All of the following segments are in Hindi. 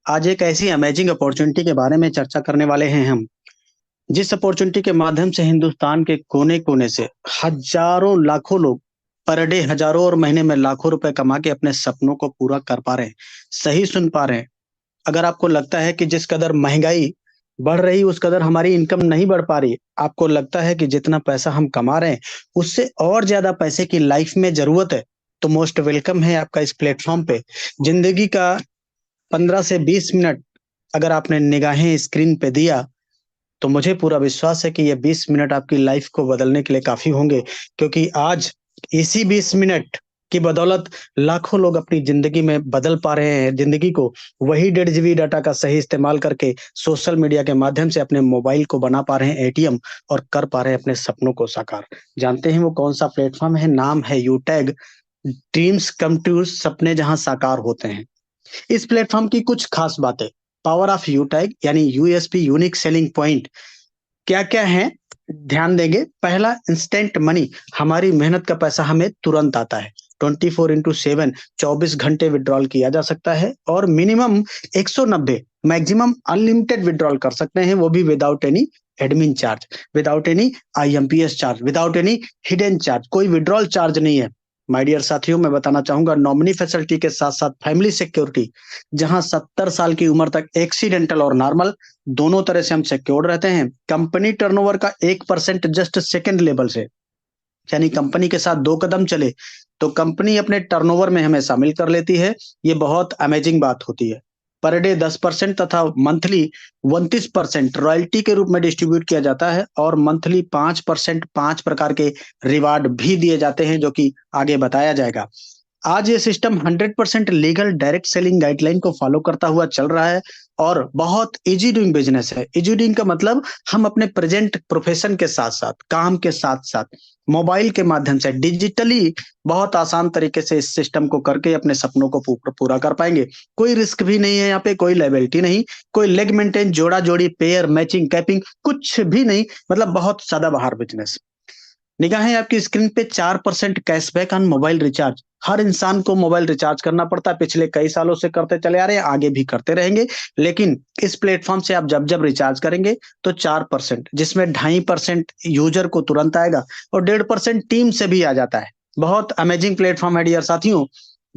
आज एक ऐसी अमेजिंग अपॉर्चुनिटी के बारे में चर्चा करने वाले हैं हम, जिस अपॉर्चुनिटी के माध्यम से हिंदुस्तान के कोने-कोने से हज़ारों लाखों लोग पर डे हज़ारों और महीने में लाखों रुपए कमा के अपने सपनों को पूरा कर पा रहे हैं। सही सुन पा रहे हैं। अगर आपको लगता है कि जिस कदर महँगाई बढ़ रही, उस कदर हमारी इनकम नहीं बढ़ पा रही, आपको लगता है कि जितना पैसा हम कमा रहे हैं, उससे और ज़्यादा पैसे की लाइफ में ज़रूरत है, तो मोस्ट वेलकम है आपका इस प्लेटफ़ॉर्म पे। ज़िंदगी का 15 से 20 मिनट अगर आपने निगाहें स्क्रीन पे दिया, तो मुझे पूरा विश्वास है कि ये 20 मिनट आपकी लाइफ को बदलने के लिए काफ़ी होंगे, क्योंकि आज इसी 20 मिनट की बदौलत लाखों लोग अपनी ज़िंदगी में बदल पा रहे हैं ज़िंदगी को। वही 1.5 जीबी डाटा का सही इस्तेमाल करके सोशल मीडिया के माध्यम से अपने मोबाइल को बना पा रहे हैं एटीएम और कर पा रहे हैं अपने सपनों को साकार। जानते हैं वो कौन-सा प्लेटफ़ॉर्म है? नाम है यूटैग, ड्रीम्स कम ट्रू, सपने जहाँ साकार होते हैं। इस प्लेटफ़ॉर्म की कुछ खास बातें, पावर ऑफ यूटैग यानी यूएसपी यूनिक सेलिंग पॉइंट क्या-क्या हैं? ध्यान देंगे। पहला इंस्टेंट मनी, हमारी मेहनत का पैसा हमें तुरंत आता है। 24/7 24 घंटे विथड्रॉल किया जा सकता है और मिनिमम 190 मैक्सिमम अनलिमिटेड विथड्रॉल कर सकते हैं, वो भी without any admin charge, without any IMPS charge, without any hidden charge, कोई विथड्रॉल चार्ज नहीं है। माय डियर साथियों, मैं बताना चाहूँगा नॉमिनी फैसिलिटी के साथ-साथ फैमिली सिक्योरिटी, जहाँ 70 साल की उम्र तक एक्सीडेंटल और नॉर्मल दोनों तरह से हम सिक्योर्ड रहते हैं। कंपनी टर्नओवर का 1% जस्ट सेकंड लेवल से, यानी कंपनी के साथ 2 कदम चले, तो कंपनी अपने टर्नओवर में हमें शामिल कर लेती है। ये बहुत अमेजिंग बात होती है। पर डे 10% तथा मंथली 29% रॉयल्टी के रूप में डिस्ट्रीब्यूट किया जाता है और मंथली 5% 5 प्रकार के रिवार्ड भी दिए जाते हैं, जो कि आगे बताया जाएगा। आज ये system 100% legal direct selling guideline को फॉलो करता हुआ चल रहा है और बहुत ईज़ी डूइंग बिज़नेस है। ईज़ी डूइंग का मतलब हम अपने प्रेज़ेंट प्रोफ़ेशन के साथ-साथ, काम के साथ-साथ, मोबाइल के माध्यम से डिजिटली बहुत आसान तरीके से इस सिस्टम को करके अपने सपनों को पूरा कर पाएँगे। कोई रिस्क भी नहीं है यहाँ पे, कोई लायबिलिटी नहीं, कोई लेग मेंटेन, जोड़ा-जोड़ी, पेयर, मैचिंग, कैपिंग कुछ भी नहीं, मतलब बहुत सदाबहार बिज़नेस। निगाहें आपकी स्क्रीन पे 4% कैशबैक ऑन मोबाइल रिचार्ज। हर इंसान को मोबाइल रिचार्ज करना पड़ता है, पिछले कई सालों से करते चले आ रहे हैं, आगे भी करते रहेंगे। लेकिन इस प्लेटफ़ॉर्म से आप जब-जब रिचार्ज करेंगे तो 4%, जिसमें 2.5% यूज़र को तुरंत आएगा और 1.5% टीम से भी आ जाता है। बहुत अमेजिंग प्लेटफ़ॉर्म है डियर साथियों।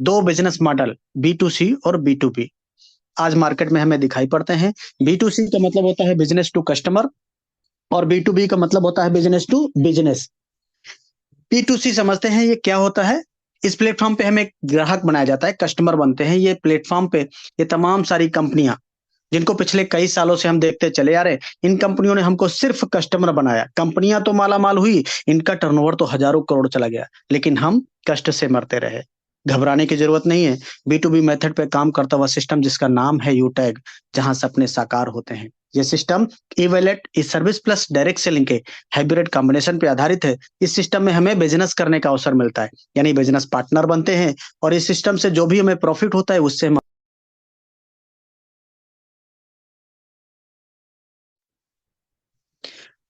2 बिज़नेस मॉडल, बी टू सी और बी टू बी, आज मार्केट में हमें दिखाई पड़ते हैं। बी टू सी का मतलब होता है बिज़नेस टू कस्टमर और बी टू बी का मतलब होता है बिज़नेस टू बिज़नेस। P2C समझते हैं ये क्या होता है? इस प्लेटफ़ॉर्म पे हमें ग्राहक बनाया जाता है, कस्टमर बनते हैं। ये प्लेटफ़ॉर्म पे ये तमाम सारी कंपनियाँ, जिनको पिछले कई सालों से हम देखते चले आ रहे हैं, इन कंपनियों ने हमको सिर्फ़ कस्टमर बनाया। कंपनियाँ तो माला-माल हुई, इनका टर्नओवर तो हज़ारों करोड़ चला गया, लेकिन हम कष्ट से मरते रहे। घबराने की ज़रूरत नहीं है। B2B मेथड पे काम करता हुआ सिस्टम जिसका नाम है यूटैग, जहाँ सपने साकार होते हैं। ये system e wallet, e service plus direct selling के हाइब्रिड कॉम्बिनेशन पे आधारित है। इस सिस्टम में हमें बिज़नेस करने का अवसर मिलता है, यानी बिज़नेस पार्टनर बनते हैं और इस सिस्टम से जो भी हमें प्रॉफ़िट होता है, उससे हम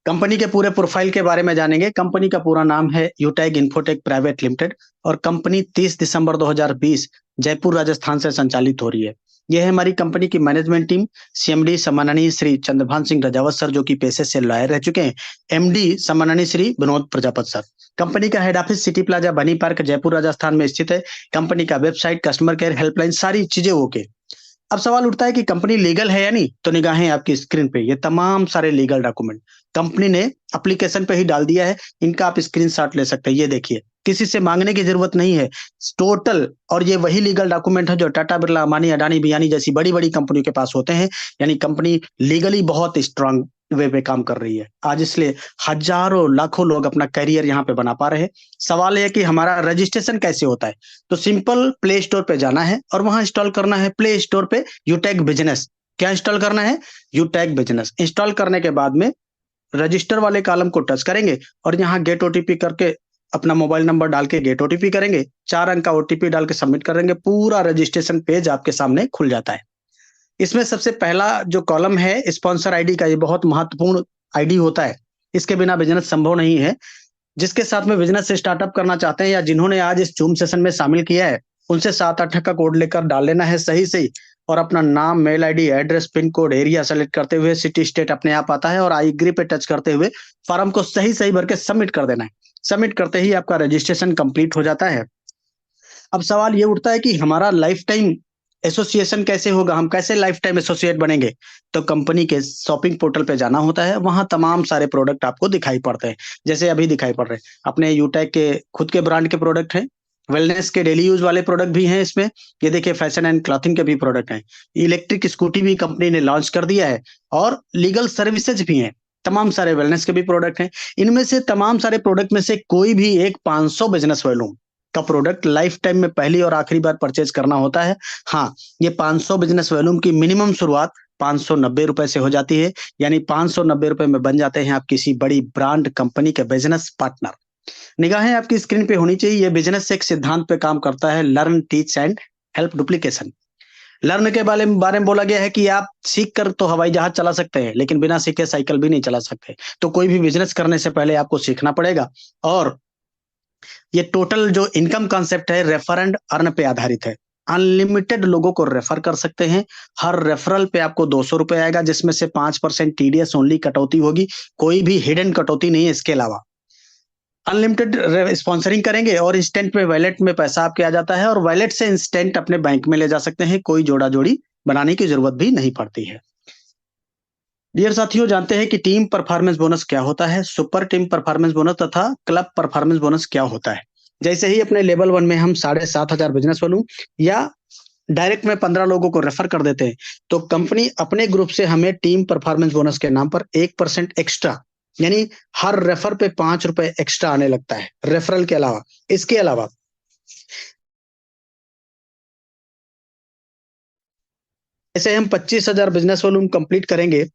कंपनी के पूरे प्रोफाइल के बारे में जानेंगे। कंपनी का पूरा नाम है यूटैग इन्फोटेक प्राइवेट लिमिटेड और कंपनी 30 दिसंबर 2020 जयपुर, राजस्थान से संचालित हो रही है। ये है हमारी कंपनी की मैनेजमेंट टीम। सीएमडी सम्माननीय श्री चंद्रभान सिंह रजावत सर, जो कि पेशे से लॉयर रह चुके हैं। एमडी सम्माननीय श्री विनोद प्रजापति सर। कंपनी का हेड ऑफिस सिटी प्लाजा, बनी पार्क, जयपुर, राजस्थान में स्थित है। कंपनी का वेबसाइट, कस्टमर केयर हेल्पलाइन, सारी चीजें ओके। अब सवाल उठता है कि कंपनी लीगल है या नहीं, तो निगाहें आपकी स्क्रीन पे, ये तमाम सारे लीगल डॉक्यूमेंट कंपनी ने एप्लीकेशन पे ही डाल दिया है। इनका आप स्क्रीनशॉट ले सकते हैं। ये देखिए, किसी से मांगने की जरूरत नहीं है, टोटल। और ये वही लीगल डॉक्यूमेंट है जो टाटा, बिरला, अंबानी, अडानी, बियानी जैसी बड़ी-बड़ी कंपनियों के पास होते हैं। यानी कंपनी लीगली बहुत स्ट्रांग वे पे काम कर रही है। आज इसलिए हजारों लाखों लोग अपना करियर यहाँ पे बना पा रहे हैं। सवाल ये है कि हमारा रजिस्ट्रेशन कैसे होता है? तो सिंपल प्ले स्टोर पे जाना है और वहां इंस्टॉल करना है प्ले स्टोर पे यूटैग बिजनेस। क्या इंस्टॉल करना है? यूटैग बिजनेस। इंस्टॉल करने के बाद में रजिस्टर वाले कॉलम को टच करेंगे और यहाँ गेट ओटीपी करके अपना मोबाइल नंबर डाल के गेट ओटीपी करेंगे, 4 अंक का ओटीपी डाल के सबमिट करेंगे, पूरा रजिस्ट्रेशन पेज आपके सामने खुल जाता है। इसमें सबसे पहला जो कॉलम है स्पॉन्सर आईडी का, ये बहुत महत्वपूर्ण आईडी होता है। इसके बिना बिजनेस संभव नहीं है। जिसके साथ में बिजनेस स्टार्टअप करना चाहते हैं या जिन्होंने आज इस जूम सेशन में शामिल किया है, उनसे 7-8 का कोड लेकर डाल लेना है सही से ही और अपना नाम, mail ID, address, pin code, area select करते हुए सिटी स्टेट अपने आप आता है और आई एग्री पे टच करते हुए फॉर्म को सही सही भर के सबमिट कर देना है। सबमिट करते ही आपका रजिस्ट्रेशन कंप्लीट हो जाता है। अब सवाल ये उठता है कि हमारा लाइफ टाइम एसोसिएशन कैसे होगा, हम कैसे लाइफ टाइम एसोसिएट बनेंगे? तो कंपनी के शॉपिंग पोर्टल पे जाना होता है, वहां तमाम सारे प्रोडक्ट आपको दिखाई पड़ते हैं, जैसे अभी दिखाई पड़ रहे हैं। अपने यूटेक के खुद के ब्रांड के प्रोडक्ट हैं, वेलनेस के डेली यूज वाले प्रोडक्ट भी हैं इसमें। ये देखिए फैशन एंड क्लॉथिंग के भी प्रोडक्ट हैं। इलेक्ट्रिक स्कूटी भी कंपनी ने लॉन्च कर दिया है और लीगल सर्विसेज भी हैं। तमाम सारे वेलनेस के भी प्रोडक्ट हैं। इनमें से तमाम सारे प्रोडक्ट में से कोई भी एक 500 बिजनेस वॉल्यूम का प्रोडक्ट लाइफ टाइम में पहली और आखिरी बार परचेज करना होता है। हाँ, ये 500 बिजनेस वॉल्यूम की मिनिमम शुरुआत 590 रुपए से हो जाती है, यानी 590 रुपए में बन जाते हैं आप किसी बड़ी ब्रांड कंपनी के बिजनेस पार्टनर। निगाहें आपकी स्क्रीन पे होनी चाहिए। ये बिजनेस एक सिद्धांत पे काम करता है, learn, teach and help duplication. Learn के बारे में बोला गया है कि आप सीख कर तो हवाई जहाज चला सकते हैं, लेकिन बिना सीखे साइकिल भी नहीं चला सकते। तो कोई भी बिजनेस करने से पहले आपको सीखना पड़ेगा। और ये टोटल जो इनकम कॉन्सेप्ट है, रेफर एंड अर्न पे आधारित है। अनलिमिटेड लोगों को रेफर कर सकते हैं। हर रेफरल पे आपको 200 रुपए आएगा, जिसमें से 5% टीडीएस ओनली कटौती होगी। कोई भी हिडन कटौती नहीं है इसके अलावा। अनलिमिटेड स्पॉन्सरिंग करेंगे और इंस्टेंट में वॉलेट में पैसा आपके आ जाता है और वॉलेट से इंस्टेंट अपने बैंक में ले जा सकते हैं। कोई जोड़ा जोड़ी बनाने की जरूरत भी नहीं पड़ती है। डियर साथियों, जानते हैं कि टीम परफॉर्मेंस बोनस क्या होता है, सुपर टीम परफॉर्मेंस बोनस तथा क्लब परफॉर्मेंस बोनस क्या होता है। जैसे ही अपने लेवल 1 में हम 7,500 बिजनेस वॉल्यूम या डायरेक्ट में 15 लोगों को रेफर कर देते हैं, तो कंपनी अपने ग्रुप से हमें टीम परफॉर्मेंस बोनस के नाम पर 1% एक्स्ट्रा, यानी हर रेफर पे 5 रुपए एक्स्ट्रा आने लगता है रेफरल के अलावा। इसके अलावा जैसे हम 25,000 बिजनेस वॉल्यूम कंप्लीट करेंगे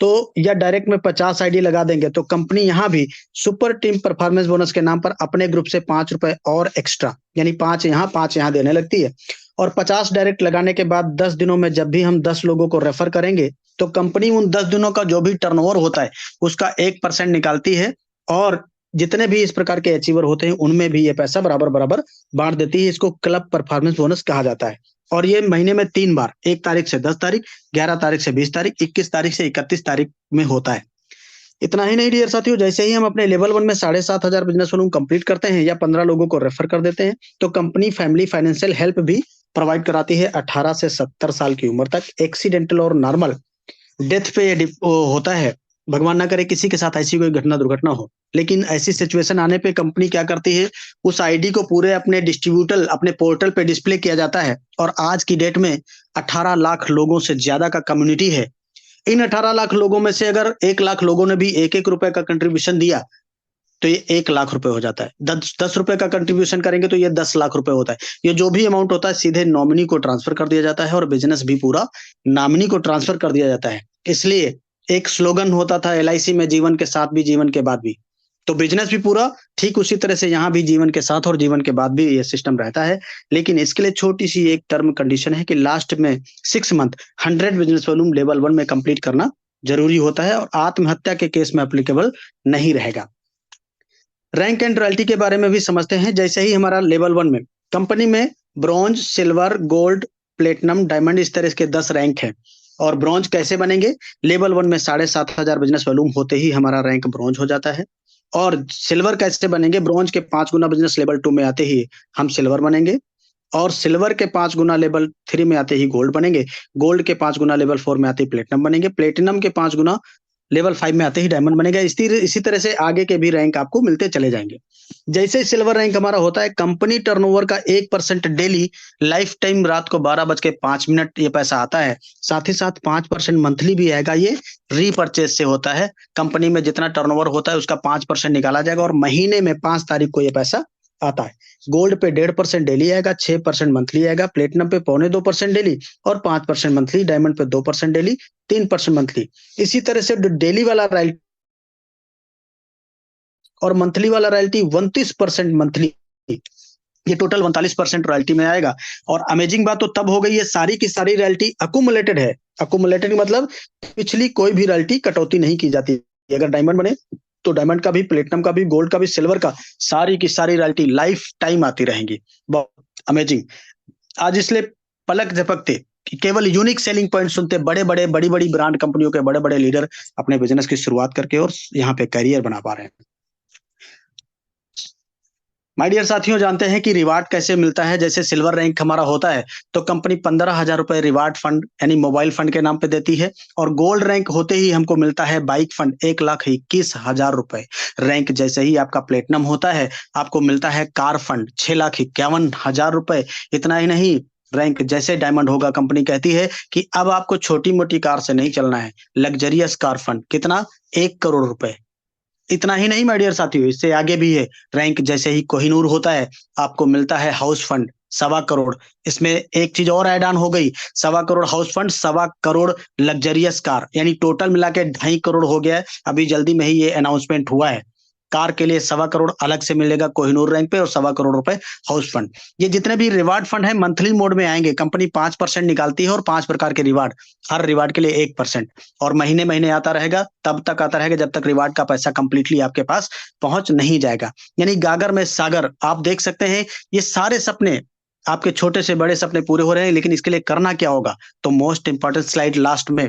तो या डायरेक्ट में 50 आईडी लगा देंगे, तो कंपनी यहाँ भी सुपर टीम परफॉर्मेंस बोनस के नाम पर अपने ग्रुप से 5 रुपए और एक्स्ट्रा, यानी 5 यहाँ देने लगती है। और 50 डायरेक्ट लगाने के बाद 10 दिनों में जब भी हम 10 लोगों को रेफर करेंगे, तो कंपनी उन 10 दिनों का जो भी टर्नओवर होता है उसका 1% निकालती है और जितने भी इस प्रकार के अचीवर होते हैं उनमें भी ये पैसा बराबर बराबर बांट देती है। इसको क्लब परफॉर्मेंस बोनस कहा जाता है। और ये महीने में 3 बार, 1 तारीख से 10 तारीख, 11 तारीख से 20 तारीख, 21 तारीख से 31 तारीख में होता है। इतना ही नहीं डियर साथियों, जैसे ही हम अपने लेवल 1 में 7,500 बिजनेस वॉल्यूम कंप्लीट करते हैं या 15 लोगों को रेफर कर देते हैं, तो कंपनी फैमिली फाइनेंशियल हेल्प भी प्रोवाइड कराती है। 18 से 70 साल की उम्र तक एक्सीडेंटल और नॉर्मल डेथ पे होता है। भगवान ना करे किसी के साथ ऐसी कोई घटना दुर्घटना हो, लेकिन ऐसी सिचुएशन आने पे कंपनी क्या करती है, उस आईडी को पूरे अपने डिस्ट्रीब्यूटर अपने पोर्टल पे डिस्प्ले किया जाता है। और आज की डेट में 18 लाख लोगों से ज्यादा का कम्युनिटी है। इन 18 लाख लोगों में से अगर 1 लाख लोगों ने भी 1-1 रुपए का कंट्रीब्यूशन दिया, तो ये 1 लाख रुपए हो जाता है। 10 रुपए का कंट्रीब्यूशन करेंगे तो ये 10 लाख रुपए होता है। ये जो भी अमाउंट होता है सीधे नॉमिनी को ट्रांसफर कर दिया जाता है और बिजनेस भी पूरा नॉमिनी को ट्रांसफर कर दिया जाता है। इसलिए एक स्लोगन होता था एलआईसी में, जीवन के साथ भी जीवन के बाद भी। तो बिजनेस भी पूरा ठीक उसी तरह से यहाँ भी जीवन के साथ और जीवन के बाद भी ये सिस्टम रहता है। लेकिन इसके लिए छोटी सी एक टर्म कंडीशन है कि लास्ट में 6 मंथ 100 बिजनेस वॉल्यूम लेवल 1 में कंप्लीट करना जरूरी होता है और आत्महत्या के केस में एप्लीकेबल नहीं रहेगा। रैंक एंड रॉयल्टी के बारे में भी समझते हैं। जैसे ही हमारा लेवल 1 में कंपनी में bronze, silver, gold, platinum, diamond, इस तरह के 10 रैंक है। और ब्रॉन्ज कैसे बनेंगे, लेवल 1 में 7,500 बिजनेस वॉल्यूम होते ही हमारा रैंक ब्रॉन्ज हो जाता है। और सिल्वर कैसे बनेंगे, ब्रॉन्ज के 5 गुना बिजनेस लेवल 2 में आते ही हम सिल्वर बनेंगे। और सिल्वर के 5 गुना लेवल 3 में आते ही गोल्ड बनेंगे। गोल्ड के 5 गुना लेवल 4 में आते ही प्लेटिनम बनेंगे। प्लेटिनम के 5 गुना लेवल 5 में आते ही डायमंड बनेगा। इसी तरह से आगे के भी रैंक आपको मिलते चले जाएंगे। जैसे सिल्वर रैंक हमारा होता है, कंपनी टर्नओवर का 1% डेली लाइफ टाइम रात को 12:05 ये पैसा आता है। साथ ही साथ 5% मंथली भी आएगा। ये रीपर्चेज से होता है। कंपनी में जितना टर्नओवर होता है उसका 5% निकाला जाएगा और महीने में 5 तारीख को ये पैसा आता है। गोल्ड पे 1.5% डेली आएगा, 6% मंथली आएगा। प्लेटिनम पे 0.25% डेली और 5% मंथली। डायमंड पे 2% डेली, 3% मंथली। इसी तरह से डेली वाला रॉयल्टी और मंथली वाला रॉयल्टी 29% मंथली, ये टोटल 49% रॉयल्टी में आएगा। और अमेजिंग बात तो तब हो गई है, सारी की सारी रॉयल्टी अकुमुलेटेड है। अकुमुलेटेड मतलब पिछली कोई भी रॉयल्टी कटौती नहीं की जाती। अगर डायमंड बने तो डायमंड का भी, प्लेटिनम का भी, गोल्ड का भी, सिल्वर का, सारी की सारी रॉयल्टी लाइफ टाइम आती रहेंगी। बहुत अमेजिंग। आज इसलिए पलक झपकते केवल यूनिक सेलिंग पॉइंट सुनते बड़े बड़े बड़ी बड़ी ब्रांड कंपनियों के बड़े बड़े लीडर अपने बिजनेस की शुरुआत करके और यहाँ पे करियर बना पा रहे हैं। माय डियर साथियों, जानते हैं कि रिवार्ड कैसे मिलता है। जैसे सिल्वर रैंक हमारा होता है तो कंपनी 15,000 रुपए रिवार्ड फंड यानी मोबाइल फंड के नाम पे देती है, और गोल्ड रैंक होते ही हमको मिलता है बाइक फंड 1,21,000 रुपए। रैंक जैसे ही आपका प्लेटिनम होता है आपको मिलता है कार फंड 6,51,000 रुपए। इतना ही नहीं, रैंक जैसे डायमंड होगा कंपनी कहती है कि अब आपको छोटी मोटी कार से नहीं चलना है, लग्जरियस कार फंड कितना, 1 करोड़ रुपए। इतना ही नहीं माय डियर साथियों, इससे आगे भी है। रैंक जैसे ही कोहिनूर होता है आपको मिलता है हाउस फंड 1.25 करोड़। इसमें एक चीज और ऐड ऑन हो गई, 1.25 crore house fund, 1.25 crore luxurious car, यानी टोटल मिला के 2.5 करोड़ हो गया है। अभी जल्दी में ही ये अनाउंसमेंट हुआ है। कार के लिए 1.25 करोड़ अलग से मिलेगा कोहिनूर रैंक पे और 1.25 करोड़ रुपए हाउस फंड। ये जितने भी रिवार्ड फंड है मंथली मोड में आएंगे। कंपनी 5% निकालती है और 5 प्रकार के रिवार्ड, हर रिवार्ड के लिए 1%, और महीने महीने आता रहेगा, तब तक आता रहेगा जब तक रिवार्ड का पैसा कंप्लीटली आपके पास पहुंच नहीं जाएगा। यानी गागर में सागर, आप देख सकते हैं ये सारे सपने आपके छोटे से बड़े सपने पूरे हो रहे हैं। लेकिन इसके लिए करना क्या होगा, तो मोस्ट इंपॉर्टेंट स्लाइड लास्ट में।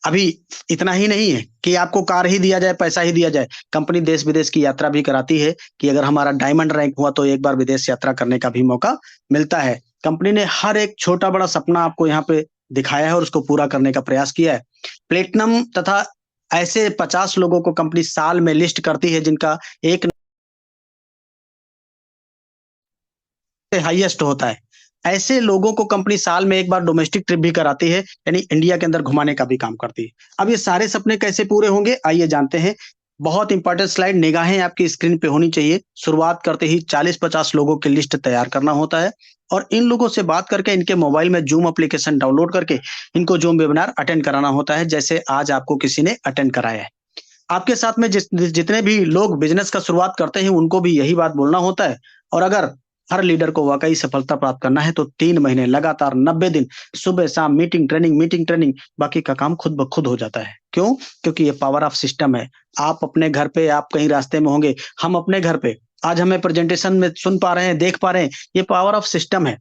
अभी इतना ही नहीं है कि आपको कार ही दिया जाए, पैसा ही दिया जाए। कंपनी देश विदेश की यात्रा भी कराती है कि अगर हमारा डायमंड रैंक हुआ तो एक बार विदेश यात्रा करने का भी मौका मिलता है। कंपनी ने हर एक छोटा बड़ा सपना आपको यहाँ पे दिखाया है और उसको पूरा करने का प्रयास किया है। प्लेटिनम तथा ऐसे 50 लोगों को कंपनी साल में लिस्ट करती है जिनका एक हाईएस्ट होता है। ऐसे लोगों को कंपनी साल में एक बार डोमेस्टिक ट्रिप भी कराती है, यानी इंडिया के अंदर घुमाने का भी काम करती है। अब ये सारे सपने कैसे पूरे होंगे, आइए जानते हैं। बहुत इंपॉर्टेंट स्लाइड, निगाहें आपकी स्क्रीन पे होनी चाहिए। शुरुआत करते ही 40-50 लोगों की लिस्ट तैयार करना होता है और इन लोगों से बात करके इनके मोबाइल में जूम एप्लीकेशन डाउनलोड करके इनको जूम वेबिनार अटेंड कराना होता है, जैसे आज आपको किसी ने अटेंड कराया है। आपके साथ में जितने भी लोग बिजनेस का शुरुआत करते हैं उनको भी यही बात बोलना होता है। और अगर हर लीडर को वाकई सफलता प्राप्त करना है तो 3 महीने लगातार 90 दिन सुबह शाम मीटिंग ट्रेनिंग, बाकी का काम खुद ब खुद हो जाता है। क्यों? क्योंकि ये पावर ऑफ सिस्टम है। आप अपने घर पे, आप कहीं रास्ते में होंगे, हम अपने घर पे, आज हमें प्रेजेंटेशन में सुन पा रहे हैं, देख पा रहे हैं, ये पावर ऑफ सिस्टम है।